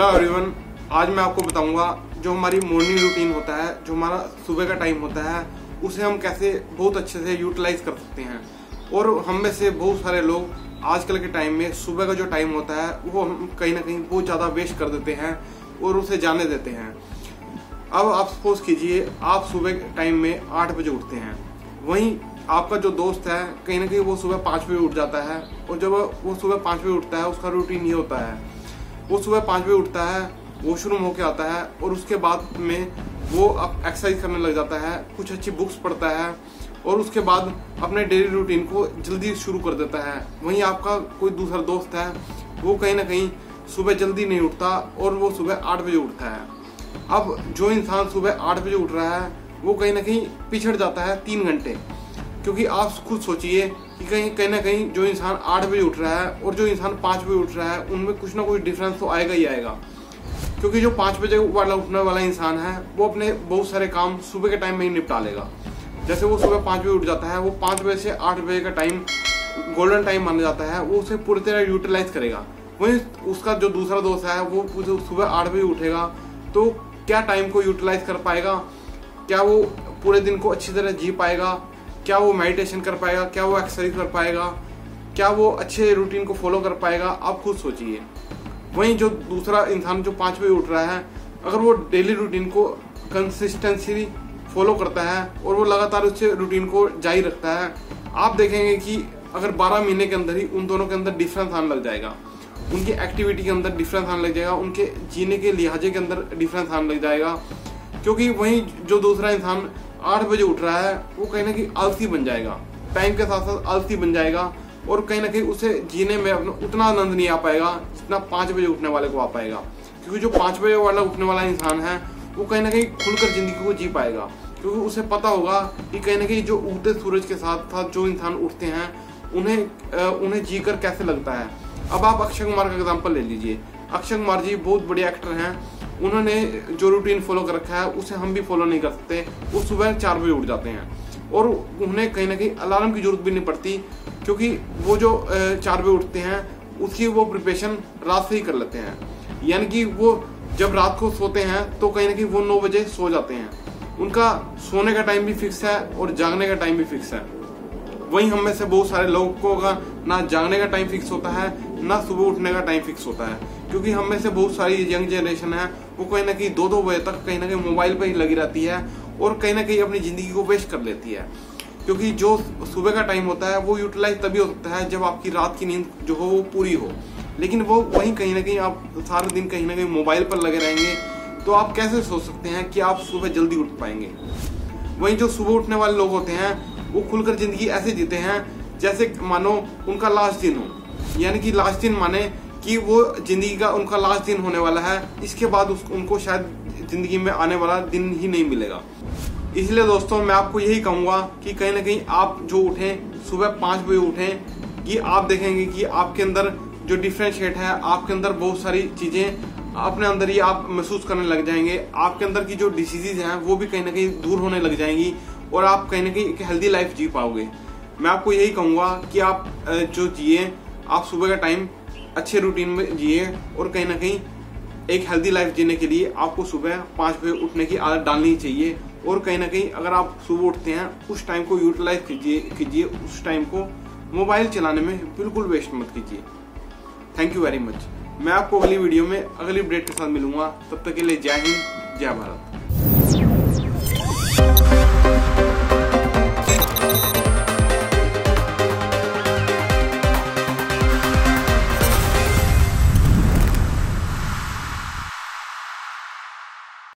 Hello everyone, आज मैं आपको बताऊंगा जो हमारी मॉर्निंग रूटीन होता है, जो हमारा सुबह का टाइम होता है, उसे हम कैसे बहुत अच्छे से यूटिलाइज कर सकते हैं। और हम में से बहुत सारे लोग आजकल के टाइम में सुबह का जो टाइम होता है वो हम कहीं ना कहीं बहुत ज़्यादा वेस्ट कर देते हैं और उसे जाने देते हैं। अब आप सपोज कीजिए आप सुबह के टाइम में 8 बजे उठते हैं, वहीं आपका जो दोस्त है कहीं ना कहीं वो सुबह 5 बजे उठ जाता है। और जब वो सुबह 5 बजे उठता है उसका रूटीन ये होता है, वो सुबह 5 बजे उठता है, वॉशरूम होके आता है और उसके बाद में वो एक्सरसाइज करने लग जाता है, कुछ अच्छी बुक्स पढ़ता है और उसके बाद अपने डेली रूटीन को जल्दी शुरू कर देता है। वहीं आपका कोई दूसरा दोस्त है वो कहीं ना कहीं सुबह जल्दी नहीं उठता और वो सुबह 8 बजे उठता है। अब जो इंसान सुबह 8 बजे उठ रहा है वो कहीं ना कहीं पिछड़ जाता है 3 घंटे, क्योंकि आप खुद सोचिए कि कहीं ना कहीं जो इंसान 8 बजे उठ रहा है और जो इंसान 5 बजे उठ रहा है उनमें कुछ ना कुछ डिफरेंस तो आएगा ही आएगा। क्योंकि जो 5 बजे वाला उठने वाला इंसान है वो अपने बहुत सारे काम सुबह के टाइम में ही निपटा लेगा। जैसे वो सुबह 5 बजे उठ जाता है, वो 5 बजे से 8 बजे का टाइम गोल्डन टाइम माना जाता है, वो उसे पूरी तरह यूटिलाइज करेगा। वहीं उसका जो दूसरा दोस्त है वो सुबह 8 बजे उठेगा तो क्या टाइम को यूटिलाइज कर पाएगा, क्या वो पूरे दिन को अच्छी तरह जी पाएगा, क्या वो मेडिटेशन कर पाएगा, क्या वो एक्सरसाइज कर पाएगा, क्या वो अच्छे रूटीन को फॉलो कर पाएगा, आप खुद सोचिए। वहीं जो दूसरा इंसान जो 5 बजे उठ रहा है, अगर वो डेली रूटीन को कंसिस्टेंसी फॉलो करता है और वो लगातार उस रूटीन को जारी रखता है, आप देखेंगे कि अगर 12 महीने के अंदर ही उन दोनों के अंदर डिफरेंस आने लग जाएगा, उनकी एक्टिविटी के अंदर डिफरेंस आने लग जाएगा, उनके जीने के लिहाजे के अंदर डिफरेंस आने लग जाएगा। क्योंकि वहीं जो दूसरा इंसान 8 बजे उठ रहा है वो कहीं ना कहीं आलसी बन जाएगा, टाइम के साथ साथ आलसी बन जाएगा और कहीं ना कहीं उसे जीने में उतना आनंद नहीं आ पाएगा जितना 5 बजे उठने वाले को आ पाएगा। क्योंकि जो 5 बजे वाला उठने वाला इंसान है वो कहीं ना कहीं खुलकर जिंदगी को जी पाएगा, क्योंकि उसे पता होगा कि कहीं ना कहीं जो उगते सूरज के साथ साथ जो इंसान उठते हैं उन्हें जीकर कैसे लगता है। अब आप अक्षय कुमार का एग्जाम्पल ले लीजिए। अक्षय कुमार जी बहुत बड़े एक्टर हैं, उन्होंने जो रूटीन फॉलो कर रखा है उसे हम भी फॉलो नहीं कर सकते। वो सुबह 4 बजे उठ जाते हैं और उन्हें कहीं ना कहीं अलार्म की जरूरत भी नहीं पड़ती, क्योंकि वो जो 4 बजे उठते हैं उसकी वो प्रिपरेशन रात से ही कर लेते हैं। यानी कि वो जब रात को सोते हैं तो कहीं ना कहीं वो 9 बजे सो जाते हैं। उनका सोने का टाइम भी फिक्स है और जागने का टाइम भी फिक्स है। वहीं हम में से बहुत सारे लोगों का ना जागने का टाइम फिक्स होता है ना सुबह उठने का टाइम फिक्स होता है, क्योंकि हम में से बहुत सारी यंग जनरेशन है वो कहीं ना कहीं 2-2 बजे तक कहीं ना कहीं मोबाइल पर ही लगी रहती है और कहीं ना कहीं अपनी जिंदगी को वेस्ट कर लेती है। क्योंकि जो सुबह का टाइम होता है वो यूटिलाइज तभी हो सकता है जब आपकी रात की नींद जो हो वो पूरी हो, लेकिन वो वहीं कहीं ना कहीं आप सारा दिन कहीं ना कहीं मोबाइल पर लगे रहेंगे तो आप कैसे सोच सकते हैं कि आप सुबह जल्दी उठ पाएंगे। वहीं जो सुबह उठने वाले लोग होते हैं वो खुलकर जिंदगी ऐसे जीते हैं जैसे मानो उनका लास्ट दिन हो। यानी कि लास्ट दिन माने कि वो जिंदगी का उनका लास्ट दिन होने वाला है, इसके बाद उनको शायद जिंदगी में आने वाला दिन ही नहीं मिलेगा। इसलिए दोस्तों मैं आपको यही कहूंगा कि कहीं ना कहीं आप जो उठें सुबह 5 बजे उठें, कि आप देखेंगे कि आपके अंदर जो डिफरेंशिएट है, आपके अंदर बहुत सारी चीजें अपने अंदर ही आप महसूस करने लग जाएंगे। आपके अंदर की जो डिसीजेज हैं वो भी कहीं ना कहीं दूर होने लग जाएंगी और आप कहीं ना कहीं एक हेल्दी लाइफ जी पाओगे। मैं आपको यही कहूंगा कि आप जो जिए, आप सुबह का टाइम अच्छे रूटीन में जिए और कहीं ना कहीं एक हेल्दी लाइफ जीने के लिए आपको सुबह 5 बजे उठने की आदत डालनी चाहिए। और कहीं ना कहीं अगर आप सुबह उठते हैं उस टाइम को यूटिलाइज कीजिए, उस टाइम को मोबाइल चलाने में बिल्कुल वेस्ट मत कीजिए। Thank you very much. मैं आपको अगली वीडियो में अगली अपडेट के साथ मिलूंगा। तब तक के लिए जय हिंद, जय भारत।